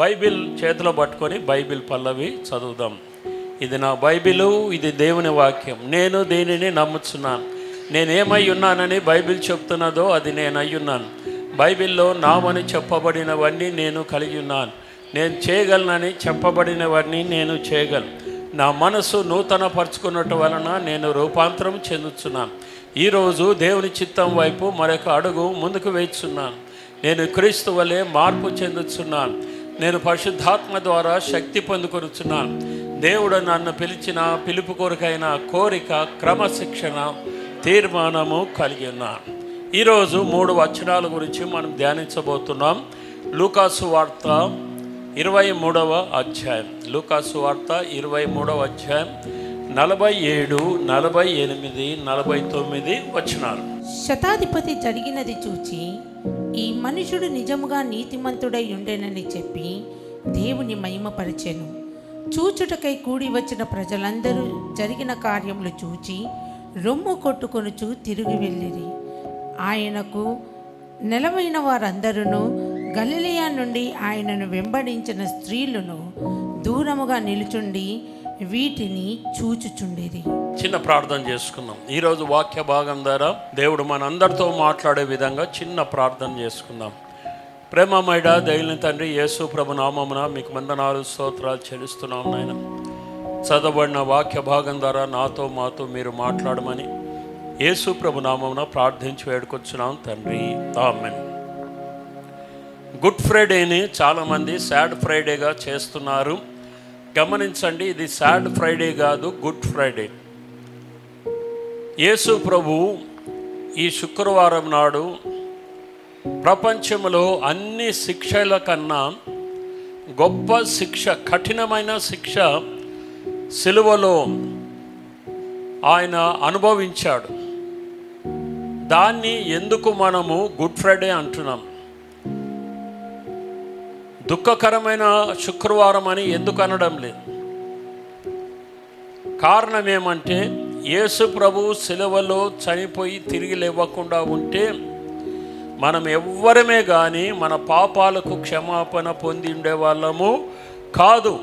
Bible చేతిలో పట్టుకొని Bible పల్లవి చదువుదాం. ఇది నా బైబిలు, ఇది దేవుని వాక్యం. నేను దీనిని నమ్ముచున్నాను. నేనేమై ఉన్నానని బైబిల్ చెప్తున్నదో అది నేను అయ్యున్నాను. బైబిల్లో నామని చెప్పబడినవన్నీ నేను కలిగి ఉన్నాను. నేను చేయగలనని చెప్పబడినవన్నీ నేను చేయగలను. నా మనసు నూతన పరుచుకున్నట్టు వలన నేను రూపాంతరం చెందుతున్నాను. ఈరోజు దేవుని చిత్తం వైపు మరొక అడుగు ముందుకు వేస్తున్నాను. నేను క్రీస్తు వలె మార్పు చెందుతున్నాను. నేను పరిశుద్ధాత్మ ద్వారా శక్తి పొందుకొనుచున్నాను. దేవుడు నన్ను పిలిచిన పిలుపు కొరకైన కోరిక, క్రమశిక్షణ, తీర్మానము కలిగి ఉన్నాను. ఈరోజు 3 వచనాల గురించి మనం ధ్యానించబోతున్నాం. లూకాసు వార్త 23వ అధ్యాయం. లూకాసు వార్త 23వ అధ్యాయం 47, 48, 49 వచనాలు. శతాధిపతి జరిగినది చూచి, ఈ మనుషుడు నిజముగా నీతిమంతుడై ఉండేనని చెప్పి దేవుని మహిమపరిచెను. చూచుటకై కూడి వచ్చిన ప్రజలందరూ జరిగిన కార్యములు చూచి రొమ్ము కొట్టుకొనుచు తిరిగి వెళ్ళిరి. ఆయనకు నెలవైన వారందరూ గలిలయ నుండి ఆయనను వెంబడించిన స్త్రీలను దూరముగా నిలుచుండి వీటిని చూచుచుండిరి. చిన్న ప్రార్థన చేసుకుందాం. ఈరోజు వాక్య భాగం ద్వారా దేవుడు మనందరితో మాట్లాడే విధంగా చిన్న ప్రార్థన చేసుకుందాం. ప్రేమమయుడ దయని తండ్రి, యేసు ప్రభు నామమున మీకు వందనాలు, స్తోత్రాలు చెల్లిస్తున్నాం నాయన. చదవబడిన వాక్య భాగం ద్వారా నాతో మాతో మీరు మాట్లాడమని యేసు ప్రభు నామమున ప్రార్థించి వేడుకొచ్చున్నాం తండ్రి, ఆమేన్. గుడ్ ఫ్రైడేని చాలామంది సాడ్ ఫ్రైడేగా చేస్తున్నారు. గమనించండి, ఇది సాడ్ ఫ్రైడే కాదు, గుడ్ ఫ్రైడే. యేసు ప్రభు ఈ శుక్రవారం నాడు ప్రపంచంలో అన్ని శిక్షల కన్నా గొప్ప శిక్ష, కఠినమైన శిక్ష సిలువలో ఆయన అనుభవించాడు. దాన్ని ఎందుకు మనము గుడ్ ఫ్రైడే అంటున్నాం? దుఃఖకరమైన శుక్రవారం అని ఎందుకు అనడం లేదు? కారణం ఏమంటే, యేసు ప్రభు సిలువలో చనిపోయి తిరిగి లేవకుండా ఉంటే మనం ఎవ్వరమే కానీ మన పాపాలకు క్షమాపణ పొంది ఉండేవాళ్ళము కాదు.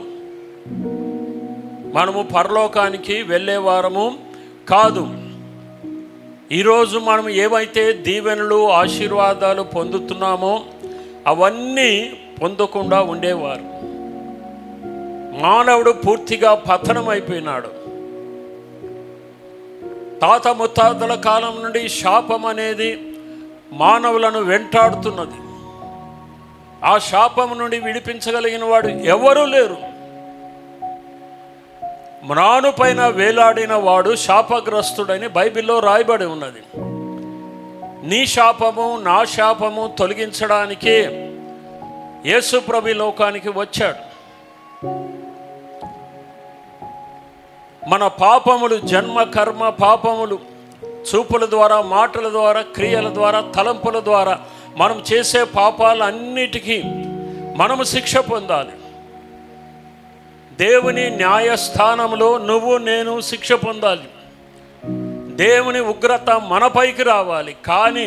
మనము పరలోకానికి వెళ్ళేవారము కాదు. ఈరోజు మనం ఏవైతే దీవెనలు, ఆశీర్వాదాలు పొందుతున్నామో అవన్నీ పొందకుండా ఉండేవారు. మానవుడు పూర్తిగా పతనం అయిపోయినాడు. తాత ముత్తాతల కాలం నుండి శాపం అనేది మానవులను వెంటాడుతున్నది. ఆ శాపం నుండి విడిపించగలిగిన వాడు ఎవరూ లేరు. మ్రాను పైన వేలాడిన వాడు శాపగ్రస్తుడని బైబిల్లో రాయబడి ఉన్నది. నీ శాపము, నా శాపము తొలగించడానికి యేసు ప్రభు లోకానికి వచ్చాడు. మన పాపములు, జన్మ కర్మ పాపములు, చూపుల ద్వారా, మాటల ద్వారా, క్రియల ద్వారా, తలంపుల ద్వారా మనం చేసే పాపాలన్నిటికీ మనము శిక్ష పొందాలి. దేవుని న్యాయస్థానంలో నువ్వు నేను శిక్ష పొందాలి. దేవుని ఉగ్రత మనపైకి రావాలి. కానీ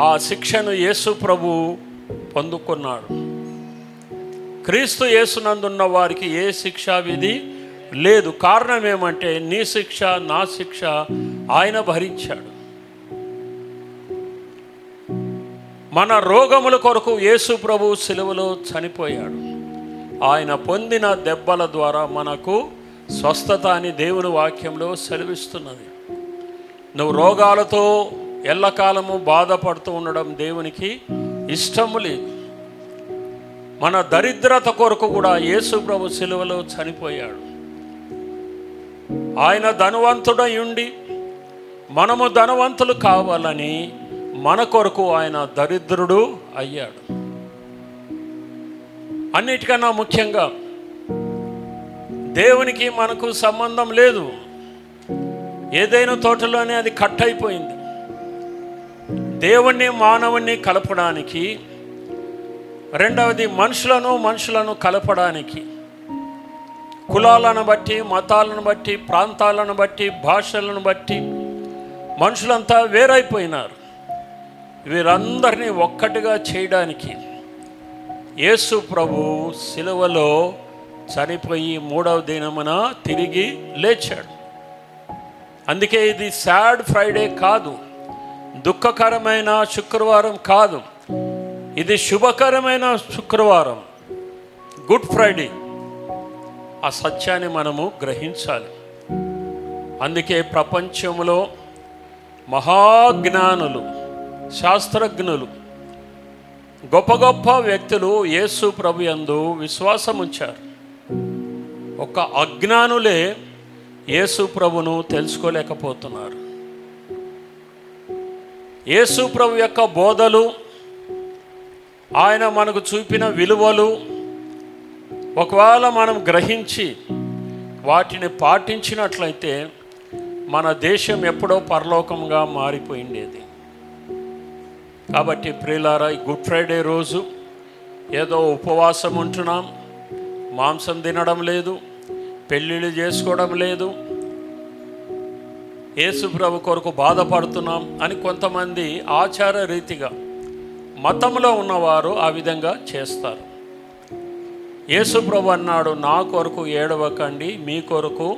ఆ శిక్షను యేసు ప్రభు పొందుకున్నాడు. క్రీస్తు యేసునందున్న వారికి ఏ శిక్షా విధి లేదు. కారణం ఏమంటే, నీ శిక్ష, నా శిక్ష ఆయన భరించాడు. మన రోగముల కొరకు యేసు ప్రభు సిలువలో చనిపోయాడు. ఆయన పొందిన దెబ్బల ద్వారా మనకు స్వస్థత అని దేవుని వాక్యంలో సెలవిస్తున్నది. నువ్వు రోగాలతో ఎల్లకాలము బాధపడుతూ ఉండడం దేవునికి ఇష్టము లేదు. మన దరిద్రత కొరకు కూడా యేసు ప్రభు సిలువలో చనిపోయాడు. ఆయన ధనవంతుడై ఉండి మనము ధనవంతులు కావాలని మన కొరకు ఆయన దరిద్రుడు అయ్యాడు. అన్నిటికన్నా ముఖ్యంగా దేవునికి మనకు సంబంధం లేదు. ఏదైనా తోటలోనే అది కట్ అయిపోయింది. దేవుణ్ణి మానవుణ్ణి కలపడానికి, రెండవది మనుషులను కలపడానికి, కులాలను బట్టి, మతాలను బట్టి, ప్రాంతాలను బట్టి, భాషలను బట్టి మనుషులంతా వేరైపోయినారు. వీరందరినీ ఒక్కటిగా చేయడానికి యేసు ప్రభు సిలువలో చనిపోయి 3వ దినమున తిరిగి లేచాడు. అందుకే ఇది సాడ్ ఫ్రైడే కాదు, దుఃఖకరమైన శుక్రవారం కాదు, ఇది శుభకరమైన శుక్రవారం, గుడ్ ఫ్రైడే. ఆ సత్యాన్ని మనము గ్రహించాలి. అందుకే ప్రపంచంలో మహాజ్ఞానులు, శాస్త్రజ్ఞులు, గొప్ప గొప్ప వ్యక్తులు యేసు ప్రభు యందు విశ్వాసం ఉంచారు. ఒక అజ్ఞానులే యేసు ప్రభును తెలుసుకోలేకపోతున్నారు. యేసు ప్రభు యొక్క బోధలు, ఆయన మనకు చూపిన విలువలు ఒకవేళ మనం గ్రహించి వాటిని పాటించినట్లయితే మన దేశం ఎప్పుడో పరలోకంగా మారిపోయిండేది. కాబట్టి ప్రియులారా, ఈ గుడ్ ఫ్రైడే రోజు ఏదో ఉపవాసం ఉంటున్నాం, మాంసం తినడం లేదు, పెళ్ళిళ్ళు చేసుకోవడం లేదు, యేసు ప్రభు కొరకు బాధపడుతున్నాం అని కొంతమంది ఆచార రీతిగా మతంలో ఉన్నవారు ఆ విధంగా చేస్తారు. యేసు ప్రభు అన్నాడు, నా కొరకు ఏడవకండి, మీ కొరకు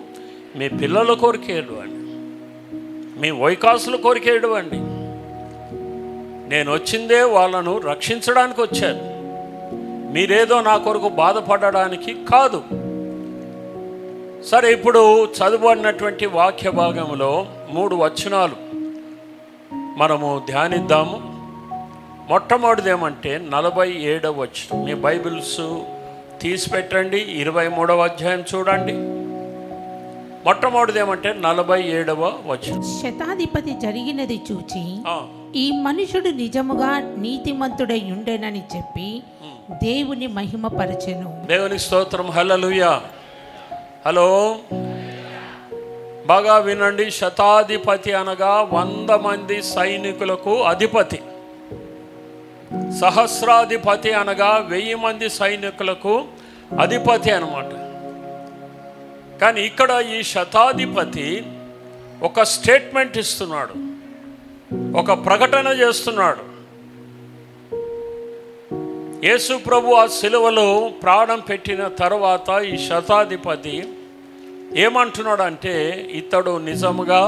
మీ పిల్లల కొరకు ఏడవండి, మీ వైకాసుల కొరకు ఏడవండి. నేను వచ్చిందే వాళ్ళను రక్షించడానికి వచ్చాను, మీరేదో నా కొరకు బాధపడడానికి కాదు. సరే, ఇప్పుడు చదువుబడినటువంటి వాక్య భాగంలో 3 వచనాలు మనము ధ్యానిద్దాము. మొట్టమొదటిది ఏమంటే 47వ వచనం. మీ బైబిల్స్ తీసి పెట్టండి, 23వ అధ్యాయం చూడండి. మొట్టమొదటిది ఏమంటే 47వ వచనం. శతాధిపతి జరిగినది చూచి ఈ మనుషుడు నిజముగా నీతిమంతుడై ఉండేనని చెప్పి దేవుని మహిమపరచెను. దేవునికి స్తోత్రం. హల్లెలూయా. హలో, బాగా వినండి. శతాధిపతి అనగా 100 మంది సైనికులకు అధిపతి. సహస్రాధిపతి అనగా 1000 మంది సైనికులకు అధిపతి అన్నమాట. కానీ ఇక్కడ ఈ శతాధిపతి ఒక స్టేట్మెంట్ ఇస్తున్నాడు, ఒక ప్రకటన చేస్తున్నాడు. యేసు ప్రభు ఆ సిలువలో ప్రాణం పెట్టిన తర్వాత ఈ శతాధిపతి ఏమంటున్నాడు అంటే, ఇతడు నిజముగా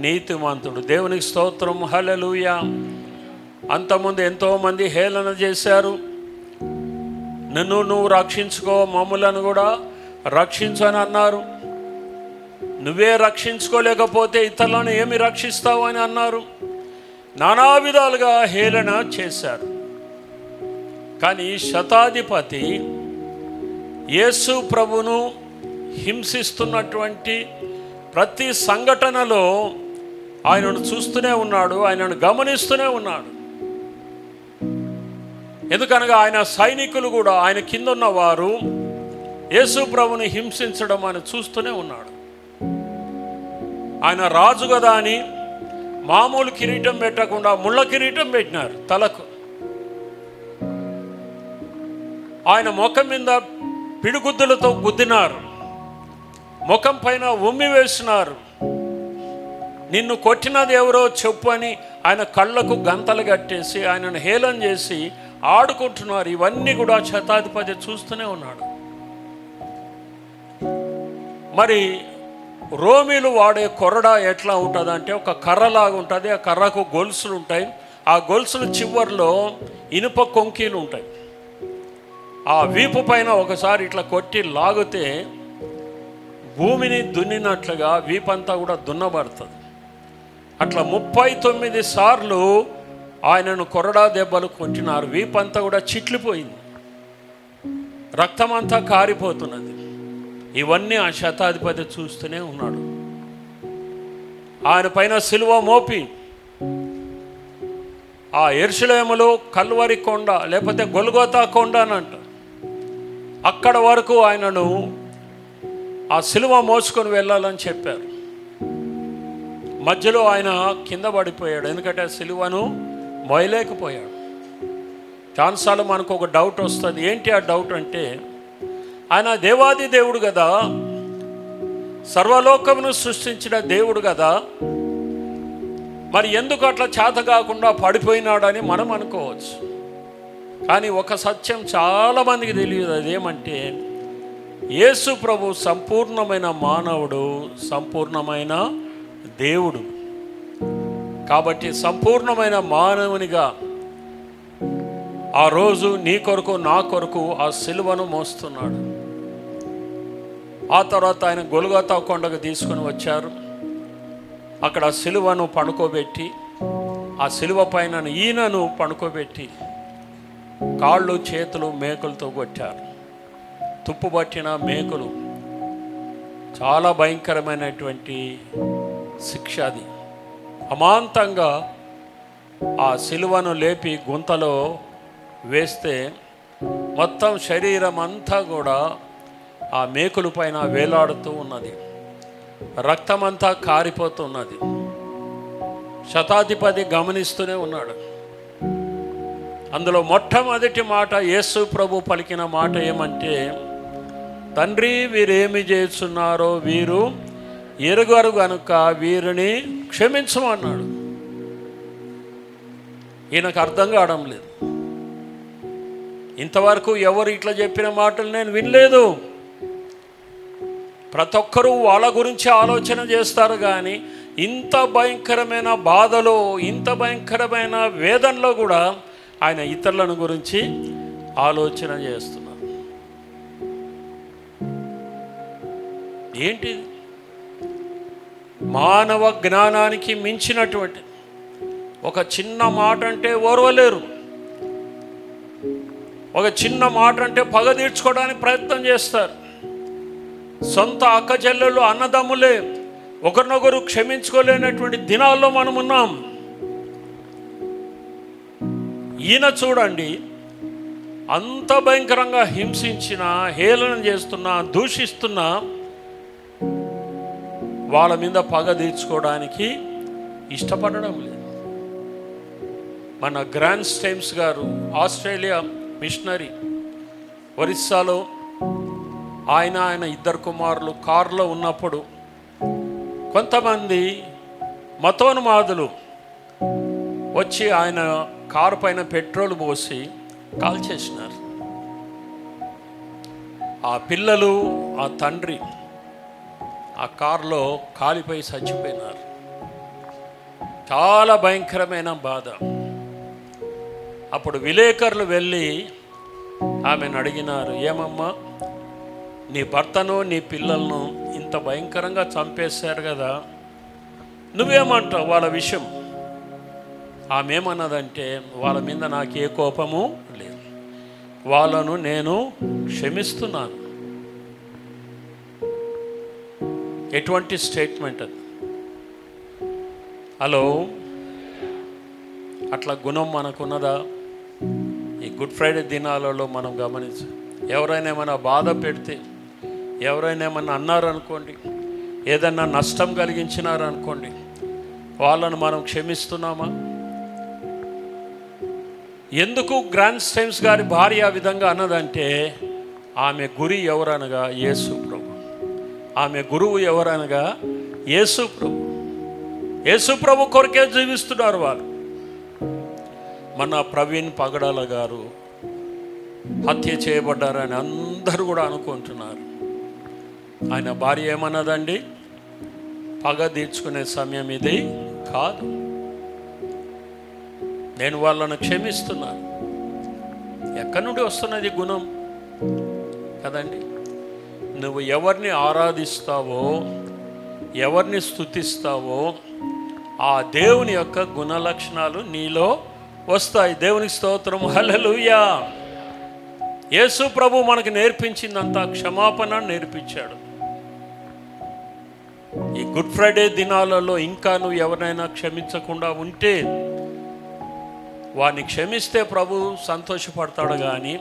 నీతిమంతుడు. దేవునికి స్తోత్రం. హల్లెలూయా. అంతకుముందు ఎంతోమంది హేళన చేశారు, నువ్వు రక్షించుకో, మమ్ములను కూడా రక్షించు అని అన్నారు. నువ్వే రక్షించుకోలేకపోతే ఇతరులను ఏమి రక్షిస్తావు అని అన్నారు. నానా విధాలుగా హేళన చేశారు. కానీ శతాధిపతి యేసు ప్రభును హింసిస్తున్నటువంటి ప్రతి సంఘటనలో ఆయనను చూస్తూనే ఉన్నాడు, ఆయనను గమనిస్తూనే ఉన్నాడు. ఎందుకనగా ఆయన సైనికులు కూడా, ఆయన కింద ఉన్నవారు యేసు ప్రభుని హింసించడం ఆయన చూస్తూనే ఉన్నాడు. ఆయన రాజు కదా అని మామూలు కిరీటం పెట్టకుండా ముళ్ళ కిరీటం పెట్టినారు తలకు. ఆయన ముఖం మీద పిడిగుద్దులతో గుద్దినారు, ముఖం పైన ఉమ్మి వేసినారు. నిన్ను కొట్టినది ఎవరో చెప్పు అని ఆయన కళ్ళకు గంతలు కట్టేసి ఆయనను హేళన చేసి ఆడుకుంటున్నారు. ఇవన్నీ కూడా శతాధిపతి చూస్తూనే ఉన్నాడు. మరి రోమీలు వాడే కొరడా ఎట్లా ఉంటుంది అంటే, ఒక కర్రలాగా ఉంటుంది. ఆ కర్రకు గొలుసులు ఉంటాయి. ఆ గొలుసుల చివర్లో ఇనుప కొంకీలు ఉంటాయి. ఆ వీపు పైన ఒకసారి ఇట్లా కొట్టి లాగితే భూమిని దున్నినట్లుగా వీపంతా కూడా దున్నబడుతుంది. అట్లా 39 సార్లు ఆయనను కొరడా దెబ్బలు కొట్టినారు. వీపంతా కూడా చిట్లిపోయింది, రక్తమంతా కారిపోతున్నది. ఇవన్నీ ఆ శతాధిపతి చూస్తూనే ఉన్నాడు. ఆయన పైన సిలువ మోపి ఆ యెరూషలేములో కల్వరి కొండ లేకపోతే గొల్గోతా కొండ అని అంట, అక్కడ వరకు ఆయనను ఆ సిలువ మోసుకొని వెళ్ళాలని చెప్పారు. మధ్యలో ఆయన కింద పడిపోయాడు, ఎందుకంటే ఆ సిలువను మోయలేకపోయాడు. చాలాసార్లు మనకు ఒక డౌట్ వస్తుంది. ఏంటి ఆ డౌట్ అంటే, ఆయన దేవాది దేవుడు కదా, సర్వలోకమును సృష్టించిన దేవుడు కదా, మరి ఎందుకు అట్లా చేత కాకుండా పడిపోయినాడని మనం అనుకోవచ్చు. కానీ ఒక సత్యం చాలామందికి తెలియదు. అదేమంటే యేసు ప్రభు సంపూర్ణమైన మానవుడు, సంపూర్ణమైన దేవుడు. కాబట్టి సంపూర్ణమైన మానవునిగా ఆ రోజు నీ కొరకు నా కొరకు ఆ సిలువను మోస్తున్నాడు. ఆ తర్వాత ఆయన గొల్గొతా కొండకు తీసుకొని వచ్చారు. అక్కడ సిలువను పడుకోబెట్టి, ఆ సిలువ పైన ఈయనను పడుకోబెట్టి కాళ్ళు చేతులు మేకులతో కొట్టారు. తుప్పుబట్టిన మేకులు, చాలా భయంకరమైనటువంటి శిక్ష అది. అమాంతంగా ఆ సిలువను లేపి గుంతలో వేస్తే మొత్తం శరీరం అంతా కూడా ఆ మేకుల పైన వేలాడుతూ ఉన్నది. రక్తమంతా కారిపోతున్నది. శతాధిపతి గమనిస్తూనే ఉన్నాడు. అందులో మొట్టమొదటి మాట యేసు ప్రభు పలికిన మాట ఏమంటే, తండ్రి వీరేమి చేస్తున్నారో వీరు ఎరుగరు గనుక వీరిని క్షమించమన్నాడు. ఈయనకు అర్థం కావడం లేదు. ఇంతవరకు ఎవరు ఇట్లా చెప్పిన మాటలు నేను వినలేదు. ప్రతి ఒక్కరూ వాళ్ళ గురించి ఆలోచన చేస్తారు, కానీ ఇంత భయంకరమైన బాధలో, ఇంత భయంకరమైన వేదనలో కూడా ఆయన ఇతరులను గురించి ఆలోచన చేస్తున్నారు. ఏంటి? మానవ జ్ఞానానికి మించినటువంటి ఒక చిన్న మాట అంటే ఓర్వలేరు. ఒక చిన్న మాట అంటే పగ తీర్చుకోవడానికి ప్రయత్నం చేస్తారు. సొంత అక్క చెల్లెళ్ళు, అన్నదమ్ములే ఒకరినొకరు క్షమించుకోలేనటువంటి దినాల్లో మనం ఉన్నాం. ఈయన చూడండి, అంత భయంకరంగా హింసించిన, హేళన చేస్తున్నా, దూషిస్తున్నా వాళ్ళ మీద పగ తీర్చుకోవడానికి ఇష్టపడడం లేదు. మన గ్రాండ్ స్టైమ్స్ గారు, ఆస్ట్రేలియా మిషనరీ, ఒరిస్సాలో ఆయన ఇద్దరు కుమారులు కారులో ఉన్నప్పుడు కొంతమంది మతోన్మాదులు వచ్చి ఆయన కారు పైన పెట్రోల్ పోసి కాల్చేసినారు. ఆ పిల్లలు, ఆ తండ్రి ఆ కారులో కాలిపోయి చచ్చిపోయినారు. చాలా భయంకరమైన బాధ. అప్పుడు విలేకరులు వెళ్ళి ఆమెను అడిగినారు, ఏమమ్మా నీ భర్తను నీ పిల్లలను ఇంత భయంకరంగా చంపేశారు కదా, నువ్వేమంటావు వాళ్ళ విషయం? ఆమె ఏమన్నదంటే, వాళ్ళ మీద నాకు ఏ కోపము లేదు, వాళ్ళను నేను క్షమిస్తున్నాను. ఎటువంటి స్టేట్మెంట్ అది! హలో, అట్లా గుణం మనకున్నదా? ఈ గుడ్ ఫ్రైడే దినాలలో మనం గమనించి, ఎవరైనా ఏమైనా బాధ పెడితే, ఎవరైనా ఏమన్నా అన్నారనుకోండి, ఏదన్నా నష్టం కలిగించినారనుకోండి, వాళ్ళను మనం క్షమిస్తున్నామా? ఎందుకు గ్రాండ్ స్టైమ్స్ గారి భార్య ఆ విధంగా అన్నదంటే, ఆమె గురి ఎవరనగా యేసు ప్రభు. ఆమె గురువు ఎవరనగా యేసు ప్రభు. యేసు ప్రభు కొరకే జీవిస్తున్నారు వాళ్ళు. మన ప్రవీణ్ పగడాల గారు హత్య చేయబడ్డారని అందరూ కూడా అనుకుంటున్నారు. ఆయన భార్య ఏమన్నదండి, పగ తీర్చుకునే సమయం ఇది కాదు, నేను వాళ్ళను క్షమిస్తున్నాను. ఎక్కడి నుండి వస్తున్నది గుణం కదండి? నువ్వు ఎవరిని ఆరాధిస్తావో, ఎవరిని స్తుతిస్తావో, ఆ దేవుని యొక్క గుణ లక్షణాలు నీలో వస్తాయి. దేవునికి స్తోత్రం, హల్లెలూయా. యేసు ప్రభు మనకు నేర్పించిందంతా క్షమాపణ నేర్పించాడు. ఈ గుడ్ ఫ్రైడే దినాలలో ఇంకా నువ్వు ఎవరైనా క్షమించకుండా ఉంటే, వాడిని క్షమిస్తే ప్రభు సంతోషపడతాడు. కానీ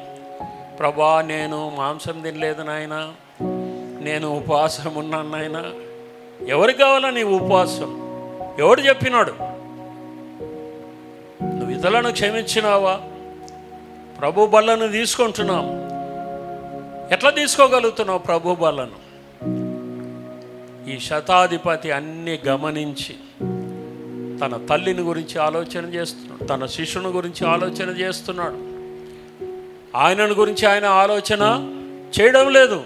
ప్రభా నేను మాంసం తినలేదు నాయన, నేను ఉపవాసం ఉన్నాను నాయన, ఎవరికి కావాలా నీ ఉపవాసం? ఎవడు చెప్పినాడు? నువ్వు ఇతరులను క్షమించినావా? ప్రభు బల్లను తీసుకుంటున్నాం. ఎట్లా తీసుకోగలుగుతున్నావు ప్రభు బల్లను? ఈ శతాధిపతి అన్నీ గమనించి తన తల్లిని గురించి ఆలోచన చేస్తున్నాడు, తన శిష్యుని గురించి ఆలోచన చేస్తున్నాడు. ఆయనను గురించి ఆయన ఆలోచన చేయడం లేదు.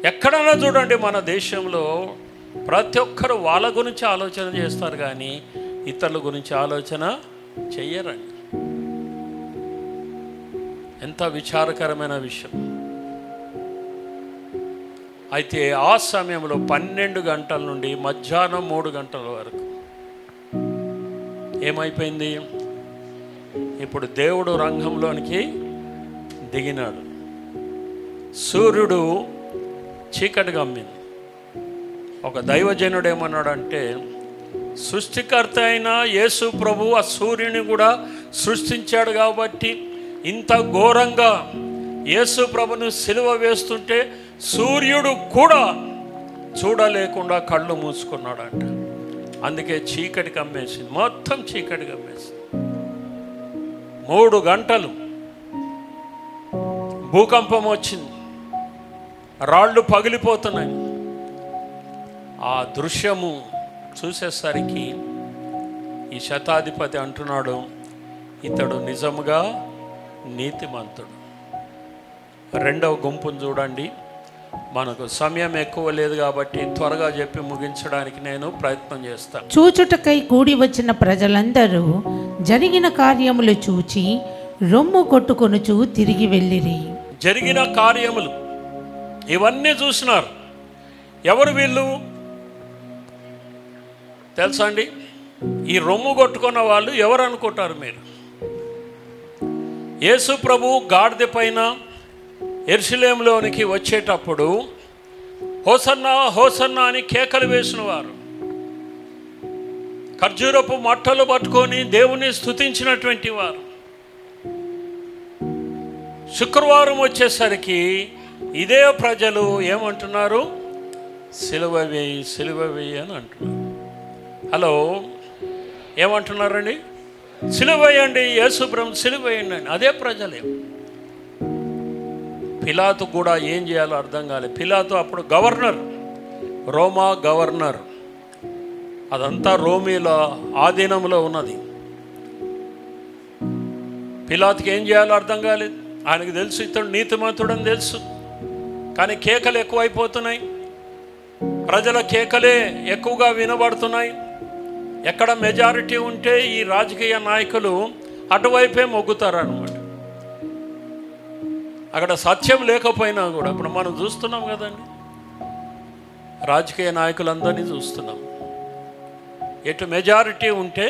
ఎక్కడైనా చూడండి మన దేశంలో ప్రతి ఒక్కరు వాళ్ళ గురించి ఆలోచన చేస్తారు, కానీ ఇతరుల గురించి ఆలోచన చెయ్యరండి. ఎంత విచారకరమైన విషయం. అయితే ఆ సమయంలో 12 గంటల నుండి మధ్యాహ్నం 3 గంటల వరకు ఏమైపోయింది? ఇప్పుడు దేవుడు రంగంలోనికి దిగినాడు. సూర్యుడు చీకటి గమ్మింది. ఒక దైవజనుడు ఏమన్నాడంటే, సృష్టికర్త అయిన యేసు ప్రభు ఆ సూర్యుని కూడా సృష్టించాడు కాబట్టి ఇంత ఘోరంగా యేసు ప్రభును సిలువ వేస్తుంటే సూర్యుడు కూడా చూడలేకుండా కళ్ళు మూసుకున్నాడంట. అందుకే చీకటి కమ్మేసింది, మొత్తం చీకటి కమ్మేసింది. 3 గంటలు భూకంపం వచ్చింది, రాళ్ళు పగిలిపోతున్నాయి. ఆ దృశ్యము చూసేసరికి ఈ శతాధిపతి అంటున్నాడు, ఇతడు నిజముగా నీతిమంతుడు. రెండవ గుంపును చూడండి. మనకు సమయం ఎక్కువ లేదు కాబట్టి త్వరగా చెప్పి ముగించడానికి నేను ప్రయత్నం చేస్తాను. చూచుటకై కూడి వచ్చిన ప్రజలందరూ జరిగిన కార్యములు చూచి రొమ్ము కొట్టుకొనుచు తిరిగి వెళ్ళిరి. జరిగిన కార్యములు ఇవన్నీ చూసినారు. ఎవరు వీళ్ళు తెలుసా అండి? ఈ రొమ్ము కొట్టుకున్న వాళ్ళు ఎవరు అనుకుంటారు మీరు? యేసు ప్రభు గాడిద పైన యెరూషలేములోనికి వచ్చేటప్పుడు హోసన్నా హోసన్నా అని కేకలు వేసిన వారు, ఖర్జూరపు మట్టలు పట్టుకొని దేవుని స్తుతించినటువంటి వారు. శుక్రవారం వచ్చేసరికి ఇదే ప్రజలు ఏమంటున్నారు? సిలువ వేయి, సిలువ వేయి అని అంటున్నారు. హలో, ఏమంటున్నారండి? సిలువ వేయండి, యేసు ప్రభు సిలువ వేయండి అని. అదే ప్రజలే. పిలాతు కూడా ఏం చేయాలో అర్థం కాలేదు. పిలాతు అప్పుడు గవర్నర్, రోమా గవర్నర్. అదంతా రోమీల ఆధీనంలో ఉన్నది. పిలాతుకి ఏం చేయాలో అర్థం కాలేదు. ఆయనకు తెలుసు ఇతడు నీతిమంతుడని తెలుసు, కానీ కేకలు ఎక్కువైపోతున్నాయి. ప్రజల కేకలే ఎక్కువగా వినబడుతున్నాయి. ఎక్కడ మెజారిటీ ఉంటే ఈ రాజకీయ నాయకులు అటువైపే మొగ్గుతారు అన్నమాట. అక్కడ సత్యం లేకపోయినా కూడా ఇప్పుడు మనం చూస్తున్నాం కదండి, రాజకీయ నాయకులందరినీ చూస్తున్నాం. ఎటు మెజారిటీ ఉంటే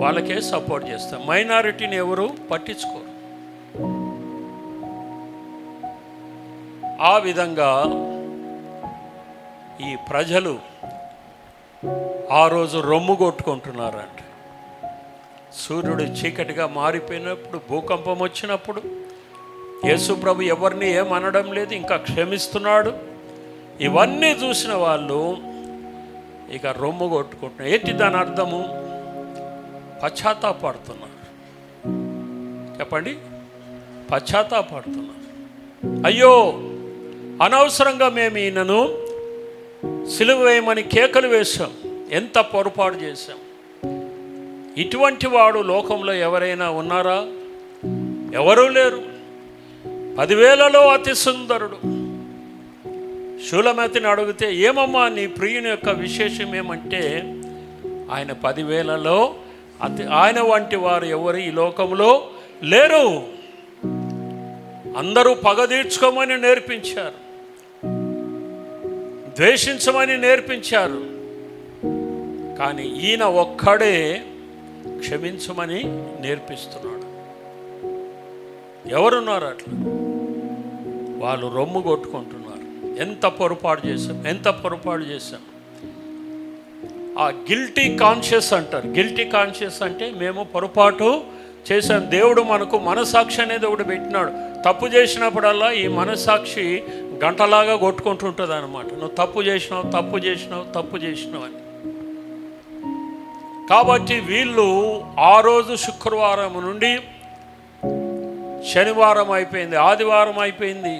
వాళ్ళకే సపోర్ట్ చేస్తాం, మైనారిటీని ఎవరు పట్టించుకోరు. ఆ విధంగా ఈ ప్రజలు ఆ రోజు రొమ్ము కొట్టుకుంటున్నారంట. సూర్యుడు చీకటిగా మారిపోయినప్పుడు, భూకంపం వచ్చినప్పుడు యేసు ప్రభు ఎవరిని ఏమనడం లేదు, ఇంకా క్షమిస్తున్నాడు. ఇవన్నీ చూసిన వాళ్ళు ఇక రొమ్ము కొట్టుకుంటున్నారు. ఏంటి దాని అర్థము? పశ్చాత్తాపడుతున్నారు. చెప్పండి, పశ్చాత్తాపడుతున్నారు. అయ్యో, అనవసరంగా మేము ఈయనను సిలువ వేయమని కేకలు వేశాం, ఎంత పొరపాటు చేశాం. ఇటువంటి వాడు లోకంలో ఎవరైనా ఉన్నారా? ఎవరూ లేరు. 10,000లో అతి సుందరుడు. షూలమతిని అడిగితే, ఏమమ్మా నీ ప్రియుని యొక్క విశేషం ఏమంటే, ఆయన 10,000లో ఆయన వంటి వారు ఎవరు ఈ లోకంలో లేరు. అందరూ పగ తీర్చుకోమని నేర్పించారు, ద్వేషించమని నేర్పించారు, కానీ ఈయన ఒక్కడే క్షమించమని నేర్పిస్తున్నాడు. ఎవరున్నారు అట్లా? వాళ్ళు రొమ్ము కొట్టుకుంటున్నారు. ఎంత పొరపాటు చేశాం, ఎంత పొరపాటు చేశాం. ఆ గిల్టీ కాన్షియస్ అంటారు. గిల్టీ కాన్షియస్ అంటే మేము పొరపాటు చేశాం. దేవుడు మనకు మనసాక్షి అనేది ఒకటి పెట్టినాడు. తప్పు చేసినప్పుడల్లా ఈ మనసాక్షి గంటలాగా కొట్టుకుంటుంటుంది అన్నమాట. నువ్వు తప్పు చేసినావు, తప్పు చేసినావు, తప్పు చేసినావు అని. కాబట్టి వీళ్ళు ఆ రోజు శుక్రవారం నుండి శనివారం అయిపోయింది, ఆదివారం అయిపోయింది,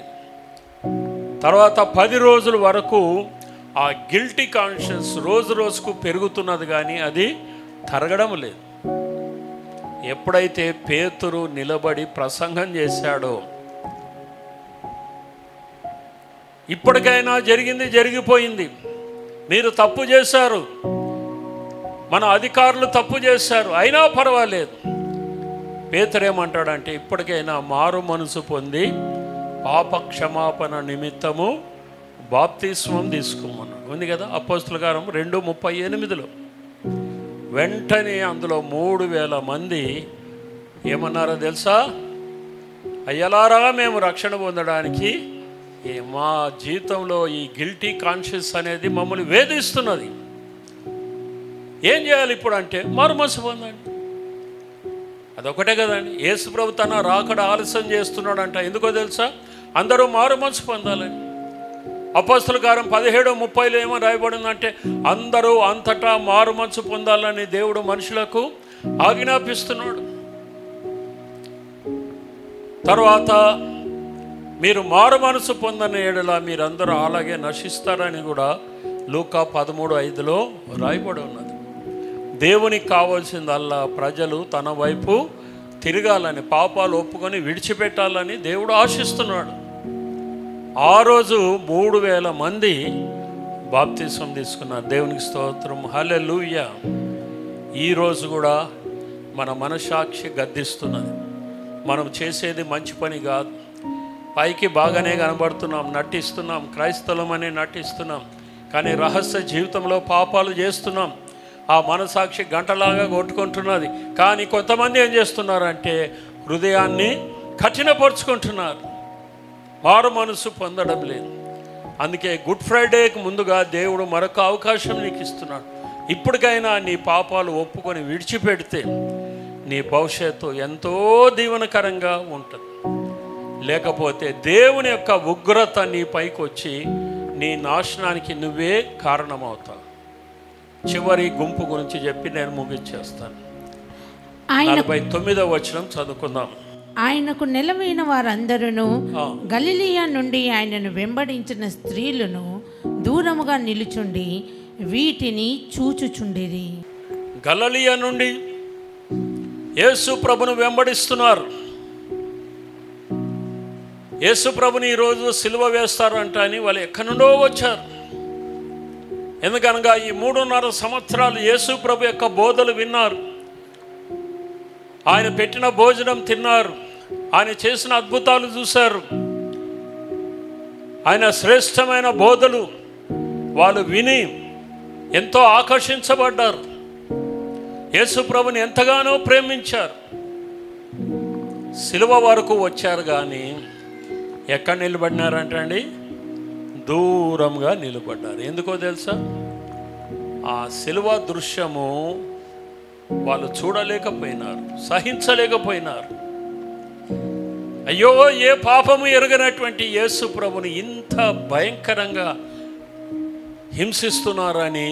తర్వాత 10 రోజుల వరకు ఆ గిల్టీ కాన్షియస్ రోజు రోజుకు పెరుగుతున్నది, కానీ అది తరగడం లేదు. ఎప్పుడైతే పేతురు నిలబడి ప్రసంగం చేశాడో, ఇప్పటికైనా జరిగింది జరిగిపోయింది, మీరు తప్పు చేశారు, మన అధికారులు తప్పు చేశారు, అయినా పర్వాలేదు. పేతురు ఏమంటాడంటే, ఇప్పటికైనా మారు మనసు పొంది పాప క్షమాపణ నిమిత్తము బాప్తిస్మం తీసుకోమన్నాడు. ఉంది కదా అపోస్తుల కార్యం 2:38. వెంటనే అందులో 3,000 మంది ఏమన్నారో తెలుసా? అయ్యలారా, మేము రక్షణ పొందడానికి మా జీవితంలో ఈ గిల్టీ కాన్షియస్ అనేది మమ్మల్ని వేధిస్తున్నది, ఏం చేయాలి ఇప్పుడు అంటే మారుమనసు పొందండి. అదొకటే కదండి. యేసు ప్రభు తన రాకడ ఆలస్యం చేస్తున్నాడంట. ఎందుకో తెలుసా? అందరూ మారుమనసు పొందాలని. అపోస్తుల కార్యం 17:30 ఏమో రాయబడిందంటే, అందరూ అంతటా మారుమనసు పొందాలని దేవుడు మనుషులకు ఆజ్ఞాపిస్తున్నాడు. తర్వాత మీరు మారు మనసు పొందని ఎడల మీరందరూ అలాగే నశిస్తారని కూడా లూకా 13:5 రాయబడి ఉన్నది. దేవునికి కావాల్సిందల్లా ప్రజలు తన వైపు తిరగాలని, పాపాలు ఒప్పుకొని విడిచిపెట్టాలని దేవుడు ఆశిస్తున్నాడు. ఆ రోజు 3,000 మంది బాప్తిసం తీసుకున్నారు. దేవునికి స్తోత్రం, హల్లెలూయా. ఈరోజు కూడా మన మనసాక్షి గద్దిస్తున్నది. మనం చేసేది మంచి పని కాదు. పైకి బాగానే కనబడుతున్నాం, నటిస్తున్నాం, క్రైస్తవులమని నటిస్తున్నాం, కానీ రహస్య జీవితంలో పాపాలు చేస్తున్నాం. ఆ మనసాక్షి గంటలాగా కొట్టుకుంటున్నది. కానీ కొంతమంది ఏం చేస్తున్నారంటే హృదయాన్ని కఠినపరుచుకుంటున్నారు, మారు మనసు పొందడం లేదు. అందుకే గుడ్ ఫ్రైడేకి ముందుగా దేవుడు మరొక అవకాశం నీకు ఇస్తున్నాడు. ఇప్పటికైనా నీ పాపాలు ఒప్పుకొని విడిచిపెడితే నీ భవిష్యత్తు ఎంతో దీవెనకరంగా ఉంటుంది. లేకపోతే దేవుని యొక్క ఉగ్రత నీ పైకి వచ్చి నీ నాశనానికి నువ్వే కారణమవుతావు. చివరి గుంపు గురించి చెప్పి నేను ముగించేస్తాను. 49వ వచనం చదువుకుందాం. ఆయనకు నిలవైన వారందరూ గలిలియా నుండి ఆయనను వెంబడించిన స్త్రీలను దూరముగా నిలుచుండి వీటిని చూచుచుండిరి. గలిలియా నుండి యేసు ప్రభును వెంబడిస్తున్నారు. యేసు ప్రభుని ఈరోజు సిలువ వేస్తారంట అని వాళ్ళు ఎక్కడి నుండో వచ్చారు. ఎందుకనగా ఈ 3.5 సంవత్సరాలు యేసు ప్రభు యొక్క బోధలు విన్నారు, ఆయన పెట్టిన భోజనం తిన్నారు, ఆయన చేసిన అద్భుతాలు చూశారు, ఆయన శ్రేష్టమైన బోధలు వాళ్ళు విని ఎంతో ఆకర్షించబడ్డారు. యేసు ప్రభుని ఎంతగానో ప్రేమించారు. సిలువ వరకు వచ్చారు, కానీ ఎక్కడ నిలబడినారంటండి? దూరంగా నిలబడ్డారు. ఎందుకో తెలుసా? ఆ సిలువ దృశ్యము వాళ్ళు చూడలేకపోయినారు, సహించలేకపోయినారు. అయ్యో, ఏ పాపము ఎరగనటువంటి యేసు ప్రభుని ఇంత భయంకరంగా హింసిస్తున్నారని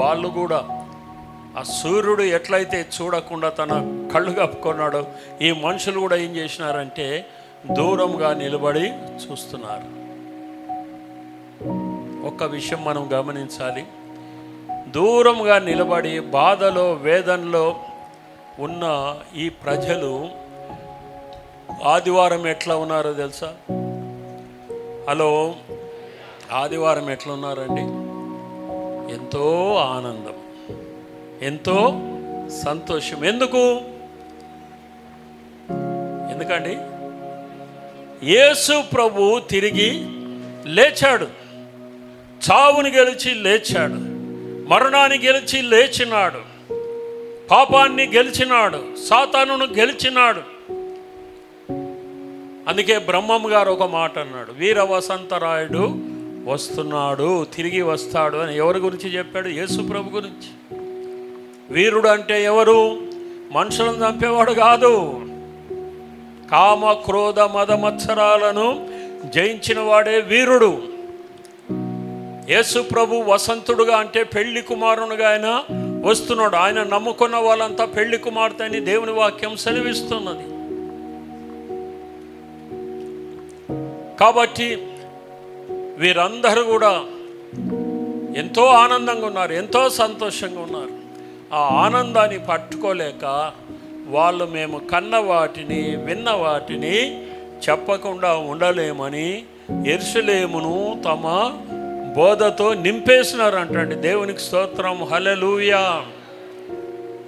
వాళ్ళు కూడా, ఆ సూర్యుడు ఎట్లయితే చూడకుండా తన కళ్ళు కప్పుకున్నాడో, ఈ మనుషులు కూడా ఏం చేసినారంటే దూరంగా నిలబడి చూస్తున్నారు. ఒక్క విషయం మనం గమనించాలి. దూరంగా నిలబడి బాధలో వేదనలో ఉన్న ఈ ప్రజలు ఆదివారం ఎట్లా ఉన్నారో తెలుసా? హలో, ఆదివారం ఎట్లా ఉన్నారండి? ఎంతో ఆనందం, ఎంతో సంతోషం. ఎందుకండి? యేసు ప్రభు తిరిగి లేచాడు, చావుని గెలిచి లేచాడు, మరణాన్ని గెలిచి లేచినాడు, పాపాన్ని గెలిచినాడు, సాతానును గెలిచినాడు. అందుకే బ్రహ్మం గారు ఒక మాట అన్నాడు, వీర వసంతరాయుడు వస్తున్నాడు, తిరిగి వస్తాడు అని. ఎవరి గురించి చెప్పాడు? యేసు ప్రభు గురించి. వీరుడు అంటే ఎవరు? మనుషులను చంపేవాడు కాదు, కామ క్రోధ మద మత్సరాలను జయించిన వాడే వీరుడు. యేసు ప్రభు వసంతుడుగా అంటే పెళ్లి కుమారునిగా ఆయన వస్తున్నాడు. ఆయన నమ్ముకున్న వాళ్ళంతా పెళ్లి కుమార్తె అని దేవుని వాక్యం సెలవిస్తున్నది. కాబట్టి వీరందరూ కూడా ఎంతో ఆనందంగా ఉన్నారు, ఎంతో సంతోషంగా ఉన్నారు. ఆ ఆనందాన్ని పట్టుకోలేక వాళ్ళు మేము కన్న వాటిని విన్న వాటిని చెప్పకుండా ఉండలేమని యెరూషలేమును తమ బోధతో నింపేసినారు అంటండి. దేవునికి స్తోత్రం, హల్లెలూయా.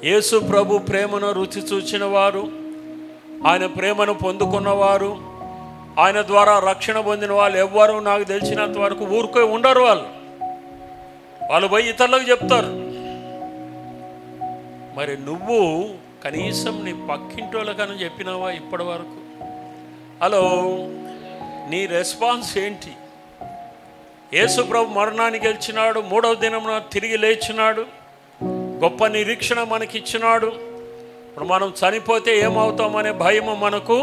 యేసు ప్రభు ప్రేమను రుచి చూచిన వారు, ఆయన ప్రేమను పొందుకున్నవారు, ఆయన ద్వారా రక్షణ పొందిన వాళ్ళు ఎవ్వరూ నాకు తెలిసినంత వరకు ఊరుకో ఉండరు. వాళ్ళు పోయి ఇతరులకు చెప్తారు. మరి నువ్వు కనీసం నీ పక్కింటోళ్ళకని చెప్పినావా ఇప్పటి వరకు? హలో, నీ రెస్పాన్స్ ఏంటి? యేసు ప్రభు మరణాన్ని గెలిచినాడు, 3వ దినమున తిరిగి లేచినాడు, గొప్ప నిరీక్షణ మనకిచ్చినాడు. ఇప్పుడు మనం చనిపోతే ఏమవుతామనే భయము మనకు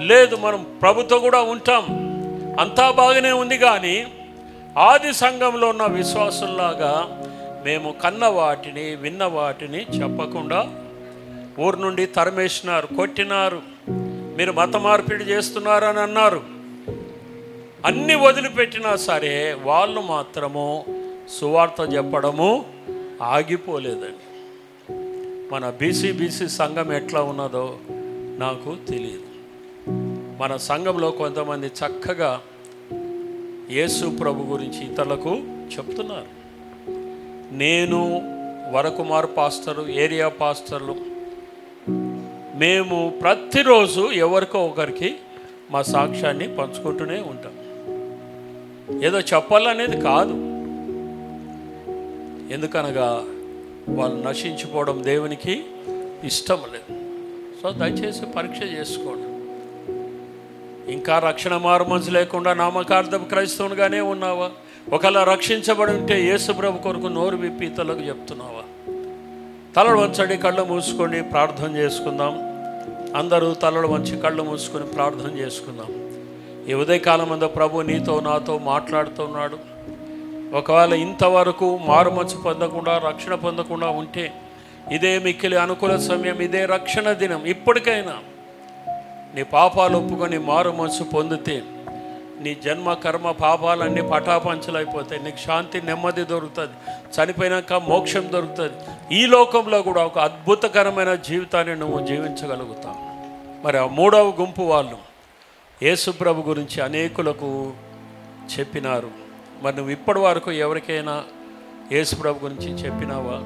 లేదు. మనం ప్రభుతో కూడా ఉంటాం. అంతా బాగానే ఉంది. కానీ ఆది సంఘంలో ఉన్న విశ్వాసుల్లాగా మేము కన్న వాటిని విన్న వాటిని చెప్పకుండా ఊరు నుండి తరిమేసినారు, కొట్టినారు. మీరు మత మార్పిడి చేస్తున్నారని అన్నారు. అన్నీ వదిలిపెట్టినా సరే వాళ్ళు మాత్రము సువార్త చెప్పడము ఆగిపోలేదండి. మన బీసీ సంఘం ఎట్లా ఉన్నదో నాకు తెలియదు. మన సంఘంలో కొంతమంది చక్కగా యేసు ప్రభు గురించి ఇతరులకు చెప్తున్నారు. నేను, వరకుమార్ పాస్టరు, ఏరియా పాస్టర్లు, మేము ప్రతిరోజు ఎవరికో ఒకరికి మా సాక్ష్యాన్ని పంచుకుంటూనే ఉంటాం. ఏదో చెప్పాలనేది కాదు. ఎందుకనగా వాళ్ళు నశించిపోవడం దేవునికి ఇష్టం లేదు. సో దయచేసి పరీక్ష చేసుకోండి. ఇంకా రక్షణ మారుమనసు లేకుండా నామకార్థపు క్రైస్తవునిగానే ఉన్నావా? ఒకవేళ రక్షించబడి ఉంటే యేసు ప్రభు కొరకు నోరు విప్పి ఇతరులకు చెప్తున్నావా? తలలు వంచండి, కళ్ళు మూసుకోండి, ప్రార్థన చేసుకుందాం. అందరూ తలలు వంచి కళ్ళు మూసుకొని ప్రార్థన చేసుకుందాం. ఈ ఉదయకాలం అందు ప్రభు నీతో నాతో మాట్లాడుతున్నాడు. ఒకవేళ ఇంతవరకు మారుమనసు పొందకుండా రక్షణ పొందకుండా ఉంటే ఇదే మిక్కిలి అనుకూల సమయం, ఇదే రక్షణ దినం. ఇప్పటికైనా నీ పాపాలు ఒప్పుకొని మారుమనసు పొందితే నీ జన్మ కర్మ పాపాలన్నీ పటాపంచలైపోతాయి. నీకు శాంతి, నెమ్మది దొరుకుతుంది. చనిపోయినాక మోక్షం దొరుకుతుంది. ఈ లోకంలో కూడా ఒక అద్భుతకరమైన జీవితాన్ని నువ్వు జీవించగలుగుతావు. మరి ఆ 3వ గుంపు వాళ్ళు యేసు ప్రభు గురించి అనేకులకు చెప్పినారు. మరి నువ్వు ఇప్పటి వరకు ఎవరికైనా యేసు ప్రభు గురించి చెప్పినావా?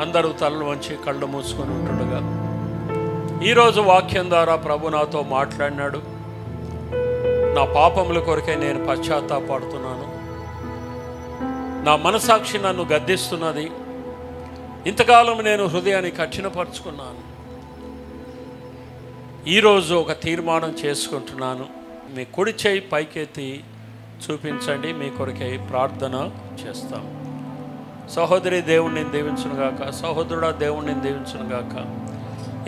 అందరూ తలలు వంచి కళ్ళు మూసుకొని ఉంటుండగా ఈరోజు వాక్యం ద్వారా ప్రభు నాతో మాట్లాడినాడు. నా పాపముల కొరకే నేను పశ్చాత్తాపడుతున్నాను. నా మనసాక్షి నన్ను గద్దిస్తున్నది. ఇంతకాలం నేను హృదయాన్ని కఠినపరుచుకున్నాను. ఈరోజు ఒక తీర్మానం చేసుకుంటున్నాను. మీ కుడి చేయి పైకెత్తి చూపించండి, మీ కొరకై ప్రార్థన చేస్తాం. సహోదరి దేవుణ్ణి దీవించునుగాక, సహోదరుడా దేవుణ్ణి దీవించునుగాక.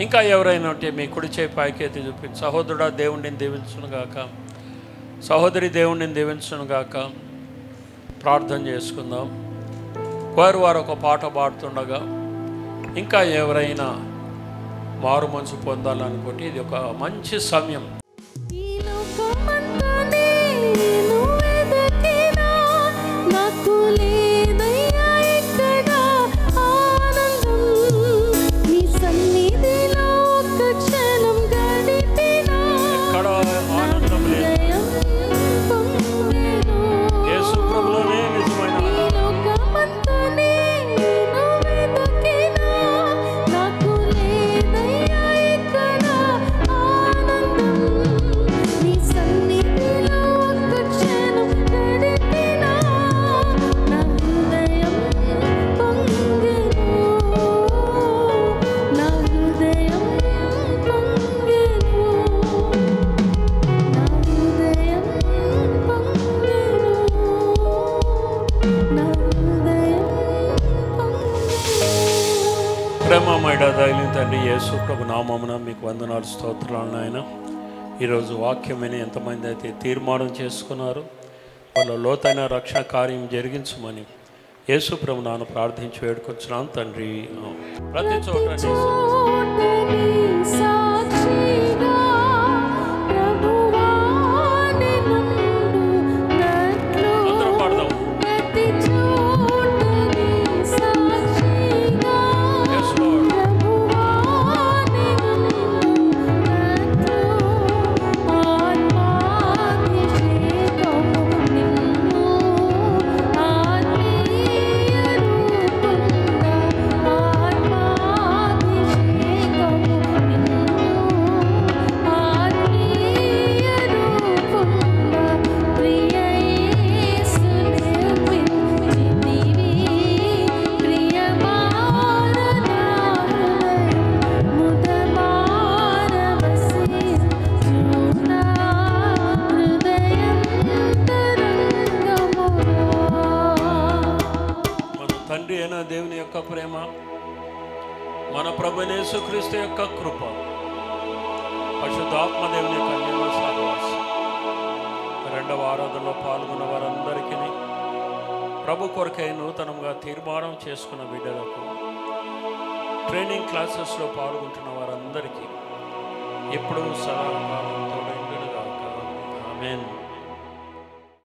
ఇంకా ఎవరైనా ఉంటే మీ కుడి చేయి పైకెత్తి చూపించి, సహోదరుడా దేవుణ్ణి దీవించునుగాక, సహోదరి దేవుణ్ణి దీవించునుగాక. ప్రార్థన చేసుకుందాం. వారు ఒక పాట పాడుతుండగా ఇంకా ఎవరైనా మారు మనసు పొందాలనుకుంటే ఇది ఒక మంచి సమయం. ప్రేమమైన దయగలిగిన తండ్రి యేసు ప్రభు నామమున మీకు వందనాలు, స్తోత్రాలు నాయన. ఈరోజు వాక్యం విని ఎంతమంది అయితే తీర్మానం చేసుకున్నారు వాళ్ళ లోతైన రక్షణ కార్యం జరిగించమని యేసు ప్రభు నాన్న ప్రార్థించి వేడుకొచ్చున్నాను తండ్రి. ప్రతి చోట అందరం పాడదాం. ప్రేమ, మన ప్రభువైన యేసుక్రీస్తు యొక్క కృప, పరిశుద్ధాత్మదేవుని యొక్క అన్యోన్య సహవాసం రెండవ ఆరాధనలో పాల్గొన్న వారందరికీ, ప్రభు కొరకై నూతనంగా తీర్మానం చేసుకున్న బిడ్డలకు, ట్రైనింగ్ క్లాసెస్లో పాల్గొంటున్న వారందరికీ ఇప్పుడు సదాకాలం తోడైండును గాక. ఆమేన్.